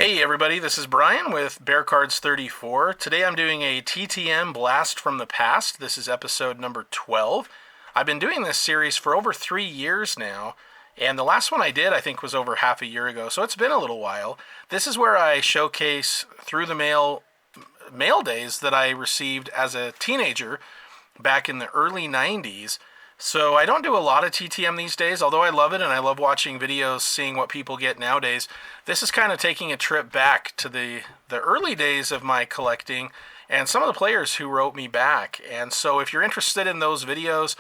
Hey everybody, this is Brian with Bear Cards 34. Today I'm doing a TTM Blast from the Past. This is episode number 12. I've been doing this series for over 3 years now, and the last one I did I think was over half a year ago, so it's been a little while. This is where I showcase through the mail days that I received as a teenager back in the early 90s. So I don't do a lot of TTM these days, although I love it and I love watching videos, seeing what people get nowadays. This is kind of taking a trip back to the early days of my collecting and some of the players who wrote me back. And so if you're interested in those videos,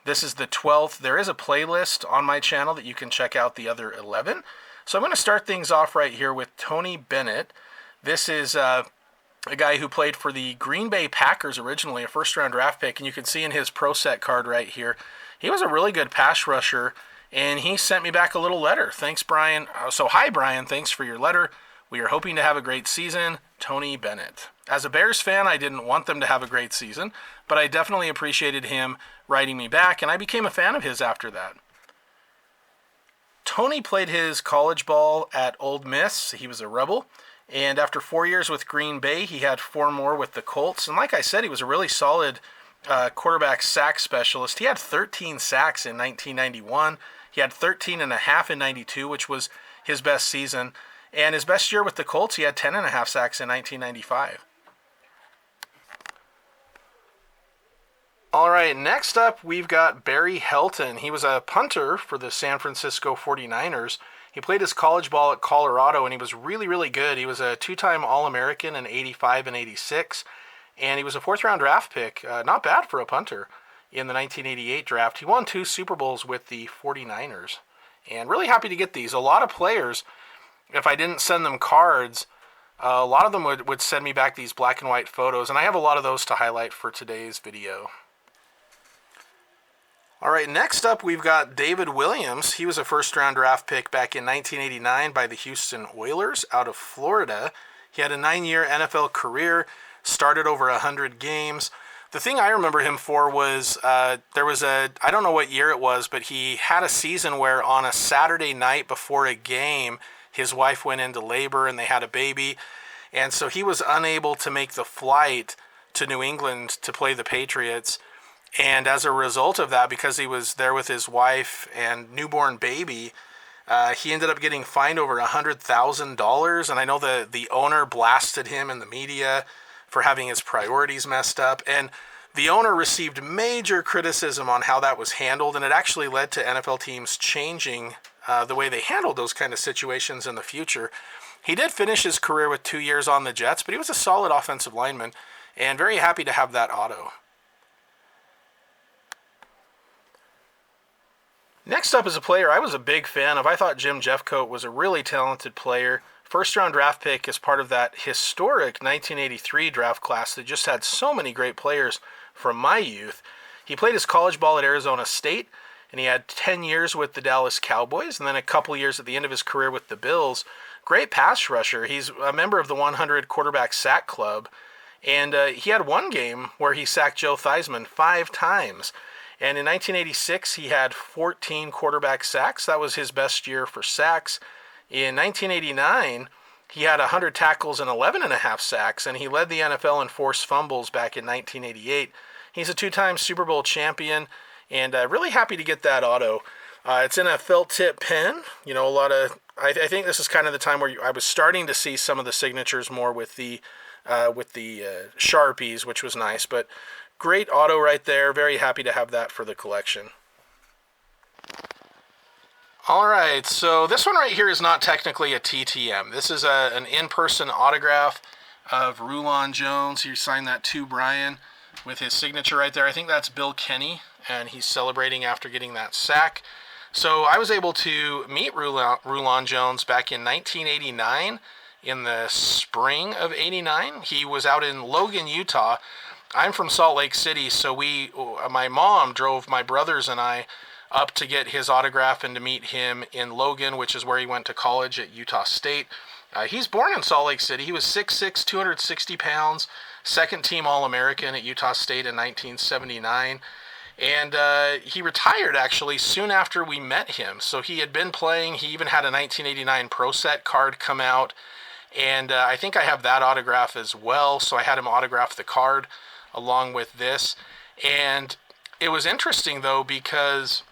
this is the 12th. There is a playlist on my channel that you can check out the other 11. So I'm going to start things off right here with Tony Bennett. This is a guy who played for the Green Bay Packers originally, a first-round draft pick, and you can see in his Pro Set card right here, he was a really good pass rusher, and he sent me back a little letter. Thanks, Brian. So, hi, Brian. Thanks for your letter. We are hoping to have a great season. Tony Bennett. As a Bears fan, I didn't want them to have a great season, but I definitely appreciated him writing me back, and I became a fan of his after that. Tony played his college ball at Ole Miss. He was a Rebel. And after 4 years with Green Bay, he had 4 more with the Colts. And like I said, he was a really solid quarterback sack specialist. He had 13 sacks in 1991. He had 13 and a half in 92, which was his best season. And his best year with the Colts, he had 10 and a half sacks in 1995. All right, next up, we've got Barry Helton. He was a punter for the San Francisco 49ers. He played his college ball at Colorado, and he was really, really good. He was a 2-time All-American in 85 and 86, and he was a 4th-round draft pick. Not bad for a punter in the 1988 draft. He won 2 Super Bowls with the 49ers, and really happy to get these. A lot of players, if I didn't send them cards, a lot of them would send me back these black and white photos, and I have a lot of those to highlight for today's video. All right, next up we've got David Williams. He was a first-round draft pick back in 1989 by the Houston Oilers out of Florida. He had a 9-year NFL career, started over 100 games. The thing I remember him for was there was I don't know what year it was, but he had a season where on a Saturday night before a game, his wife went into labor and they had a baby. And so he was unable to make the flight to New England to play the Patriots. And as a result of that, because he was there with his wife and newborn baby, he ended up getting fined over $100,000. And I know the owner blasted him in the media for having his priorities messed up. And the owner received major criticism on how that was handled. And it actually led to NFL teams changing the way they handled those kind of situations in the future. He did finish his career with 2 years on the Jets, but he was a solid offensive lineman and very happy to have that auto. Next up is a player I was a big fan of. I thought Jeffcoat was a really talented player. First-round draft pick as part of that historic 1983 draft class that just had so many great players from my youth. He played his college ball at Arizona State, and he had 10 years with the Dallas Cowboys, and then a couple years at the end of his career with the Bills. Great pass rusher. He's a member of the 100 Quarterback Sack Club, and he had one game where he sacked Joe Theismann 5 times. And in 1986, he had 14 quarterback sacks. That was his best year for sacks. In 1989, he had 100 tackles and 11 and a half sacks, and he led the NFL in forced fumbles back in 1988. He's a 2-time Super Bowl champion, and really happy to get that auto. It's in a felt tip pen. You know, I think this is kind of the time where I was starting to see some of the signatures more with the Sharpies, which was nice, but great auto right there. Very happy to have that for the collection. All right, so this one right here is not technically a TTM. This is an in-person autograph of Rulon Jones. He signed that to Brian with his signature right there. I think that's Bill Kenny, and he's celebrating after getting that sack. So I was able to meet Rulon Jones back in 1989, in the spring of 89. He was out in Logan, Utah. I'm from Salt Lake City, so my mom drove my brothers and I up to get his autograph and to meet him in Logan, which is where he went to college at Utah State. He's born in Salt Lake City. He was 6'6", 260 pounds, second-team All-American at Utah State in 1979. And he retired, actually, soon after we met him. So he had been playing. He even had a 1989 Pro Set card come out. And I think I have that autograph as well, so I had him autograph the card along with this. And it was interesting, though, because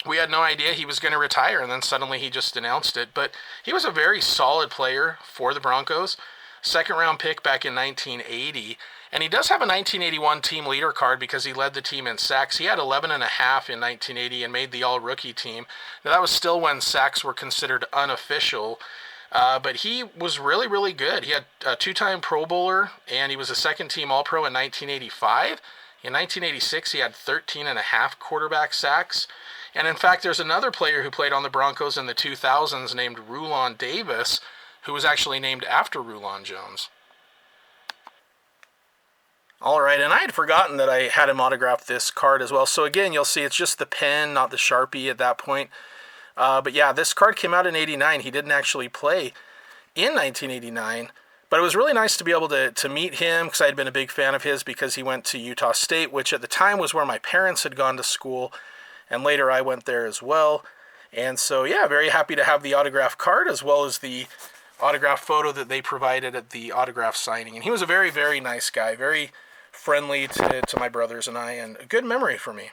we had no idea he was going to retire, and then suddenly he just announced it. But he was a very solid player for the Broncos. Second-round pick back in 1980. And he does have a 1981 team leader card because he led the team in sacks. He had 11 and a half in 1980 and made the all-rookie team. Now, that was still when sacks were considered unofficial. But he was really, really good. He had a two-time Pro Bowler, and he was a second-team All-Pro in 1985. In 1986, he had 13 and a half quarterback sacks. And in fact, there's another player who played on the Broncos in the 2000s named Rulon Davis, who was actually named after Rulon Jones. All right, and I had forgotten that I had him autograph this card as well. So again, you'll see it's just the pen, not the Sharpie at that point. But yeah, this card came out in 89. He didn't actually play in 1989. But it was really nice to be able to meet him because I had been a big fan of his because he went to Utah State, which at the time was where my parents had gone to school. And later I went there as well. And so, yeah, very happy to have the autograph card as well as the autograph photo that they provided at the autograph signing. And he was a very, very nice guy, very friendly to my brothers and I, and a good memory for me.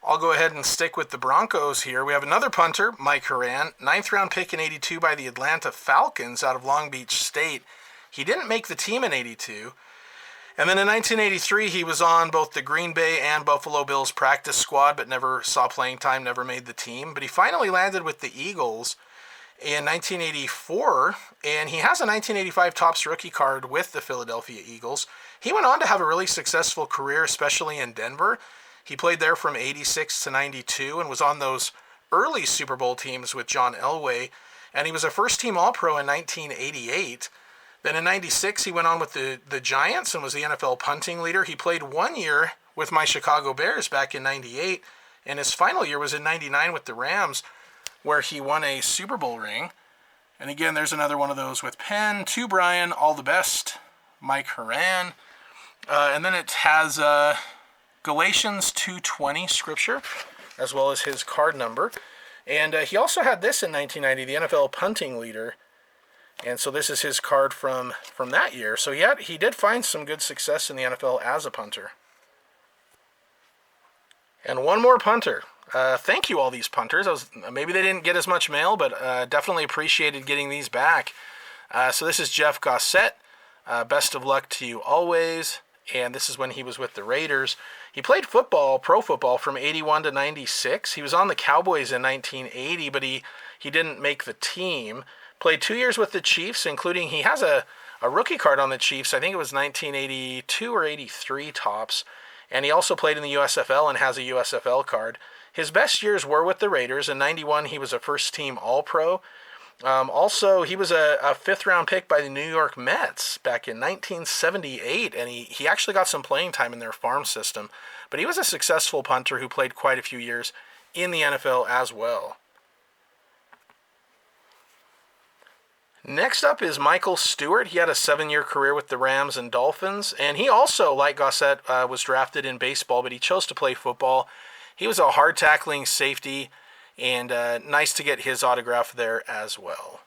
I'll go ahead and stick with the Broncos here. We have another punter, Mike Heran, 9th round pick in 82 by the Atlanta Falcons out of Long Beach State. He didn't make the team in 82. And then in 1983, he was on both the Green Bay and Buffalo Bills practice squad, but never saw playing time, never made the team. But he finally landed with the Eagles in 1984, and he has a 1985 Topps rookie card with the Philadelphia Eagles. He went on to have a really successful career, especially in Denver. He played there from 86 to 92 and was on those early Super Bowl teams with John Elway, and he was a first-team All-Pro in 1988. Then in 96, he went on with the Giants and was the NFL punting leader. He played 1 year with my Chicago Bears back in 98, and his final year was in 99 with the Rams, where he won a Super Bowl ring. And again, there's another one of those with pen. To Brian, all the best, Mike Heran. And then it has Galatians 2:20 scripture, as well as his card number. And he also had this in 1990, the NFL punting leader. And so this is his card from that year. So he did find some good success in the NFL as a punter. And one more punter. Thank you, all these punters. Maybe they didn't get as much mail, but definitely appreciated getting these back. So this is Jeff Goset. Best of luck to you always. And this is when he was with the Raiders. He played football, pro football, from 81 to 96. He was on the Cowboys in 1980, but he didn't make the team. Played 2 years with the Chiefs, including he has a rookie card on the Chiefs. I think it was 1982 or 83 tops. And he also played in the USFL and has a USFL card. His best years were with the Raiders. In 91, he was a first-team All-Pro. Also, he was a fifth-round pick by the New York Mets back in 1978, and he actually got some playing time in their farm system. But he was a successful punter who played quite a few years in the NFL as well. Next up is Michael Stewart. He had a 7-year career with the Rams and Dolphins, and he also, like Goset, was drafted in baseball, but he chose to play football. He was a hard-tackling safety, and nice to get his autograph there as well.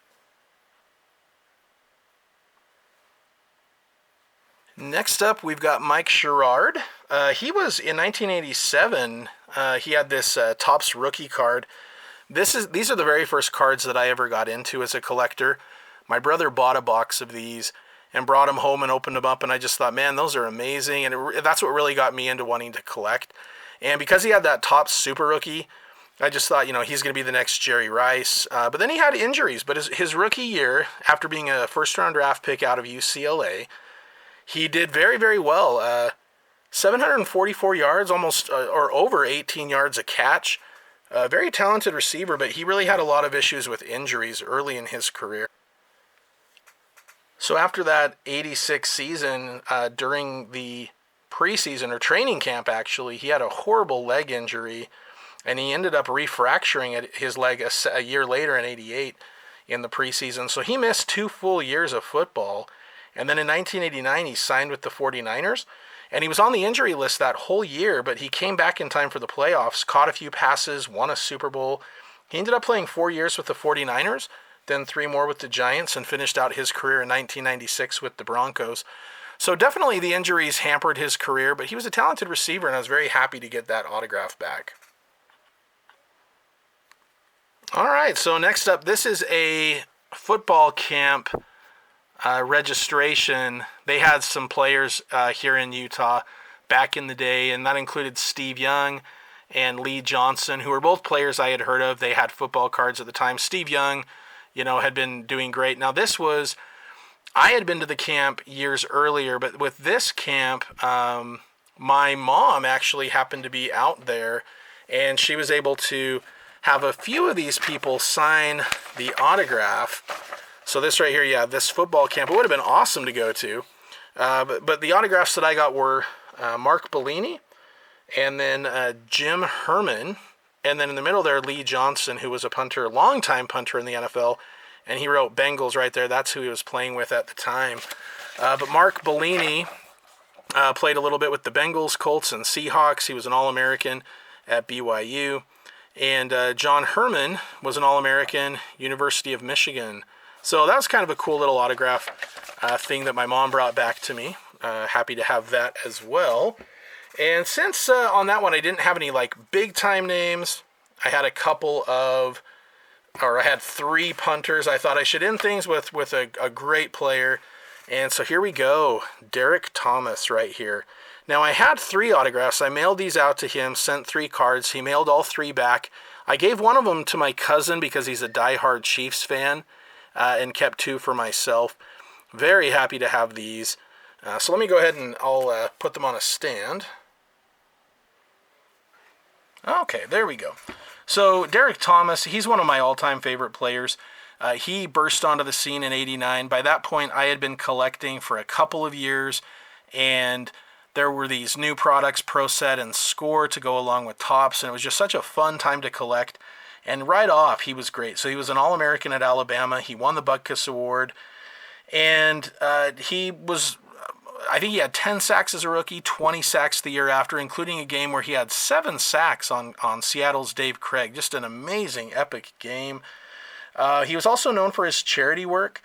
Next up, we've got Mike Sherard. He was, in 1987, he had this Topps rookie card. These are the very first cards that I ever got into as a collector. My brother bought a box of these and brought them home and opened them up, and I just thought, man, those are amazing, and that's what really got me into wanting to collect. And because he had that Topps Super Rookie, I just thought, he's going to be the next Jerry Rice. But then he had injuries. But his rookie year, after being a first-round draft pick out of UCLA, he did very, very well. 744 yards, almost or over 18 yards a catch. Very talented receiver, but he really had a lot of issues with injuries early in his career. So after that 86 season, during the preseason or training camp, actually, he had a horrible leg injury, and he ended up refracturing his leg a year later in 88 in the preseason. So he missed 2 full years of football, and then in 1989 he signed with the 49ers, and he was on the injury list that whole year, but he came back in time for the playoffs, caught a few passes, won a Super Bowl. He ended up playing 4 years with the 49ers, then 3 more with the Giants, and finished out his career in 1996 with the Broncos. So definitely the injuries hampered his career, but he was a talented receiver, and I was very happy to get that autograph back. All right, so next up, this is a football camp registration. They had some players here in Utah back in the day, and that included Steve Young and Lee Johnson, who were both players I had heard of. They had football cards at the time. Steve Young, had been doing great. Now I had been to the camp years earlier, but with this camp, my mom actually happened to be out there, and she was able to have a few of these people sign the autograph. So this right here, yeah, this football camp, it would have been awesome to go to. But the autographs that I got were Mark Bellini, and then Jim Herman, and then in the middle there, Lee Johnson, who was a punter, longtime punter in the NFL, and he wrote Bengals right there. That's who he was playing with at the time. But Mark Bellini played a little bit with the Bengals, Colts, and Seahawks. He was an All-American at BYU. And John Herman was an All-American, University of Michigan. So that was kind of a cool little autograph thing that my mom brought back to me. Happy to have that as well. And since on that one I didn't have any big-time names, I had I had 3 punters. I thought I should end things with a great player. And so here we go. Derrick Thomas right here. Now, I had 3 autographs. I mailed these out to him, sent 3 cards. He mailed all 3 back. I gave one of them to my cousin because he's a diehard Chiefs fan, and kept 2 for myself. Very happy to have these. So let me go ahead and I'll put them on a stand. Okay, there we go. So Derrick Thomas, he's one of my all-time favorite players. He burst onto the scene in '89. By that point, I had been collecting for a couple of years, and there were these new products, Pro Set and Score, to go along with Topps, and it was just such a fun time to collect. And right off, he was great. So he was an All-American at Alabama. He won the Butkus Award, and I think he had 10 sacks as a rookie, 20 sacks the year after, including a game where he had 7 sacks on Seattle's Dave Craig. Just an amazing, epic game. He was also known for his charity work.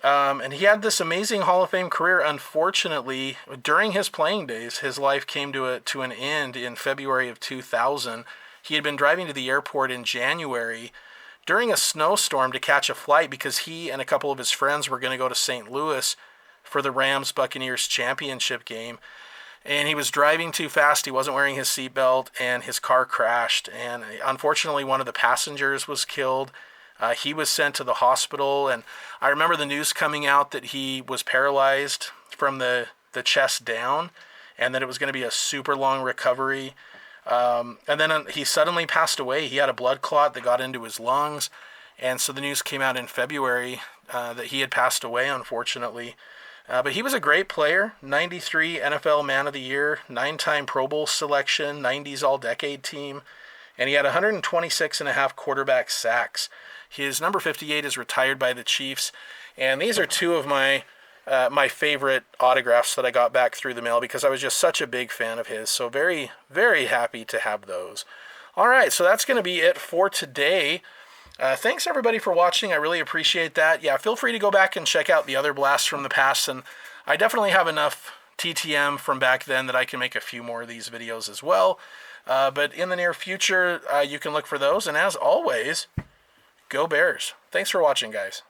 And he had this amazing Hall of Fame career. Unfortunately, during his playing days, his life came to an end in February of 2000. He had been driving to the airport in January during a snowstorm to catch a flight because he and a couple of his friends were going to go to St. Louis for the Rams-Buccaneers championship game. And he was driving too fast. He wasn't wearing his seatbelt, and his car crashed. And unfortunately, one of the passengers was killed. He was sent to the hospital, and I remember the news coming out that he was paralyzed from the chest down, and that it was going to be a super long recovery. And then he suddenly passed away. He had a blood clot that got into his lungs, and so the news came out in February that he had passed away, unfortunately. But he was a great player, 93 NFL Man of the Year, 9-time Pro Bowl selection, 90s All-Decade team, and he had 126.5 quarterback sacks. His number 58 is retired by the Chiefs, and these are 2 of my favorite autographs that I got back through the mail because I was just such a big fan of his. So very, very happy to have those. All right, so that's going to be it for today. Thanks everybody for watching. I really appreciate that. Yeah, feel free to go back and check out the other blasts from the past, and I definitely have enough TTM from back then that I can make a few more of these videos as well. But in the near future, you can look for those, and as always, go Bears. Thanks for watching, guys.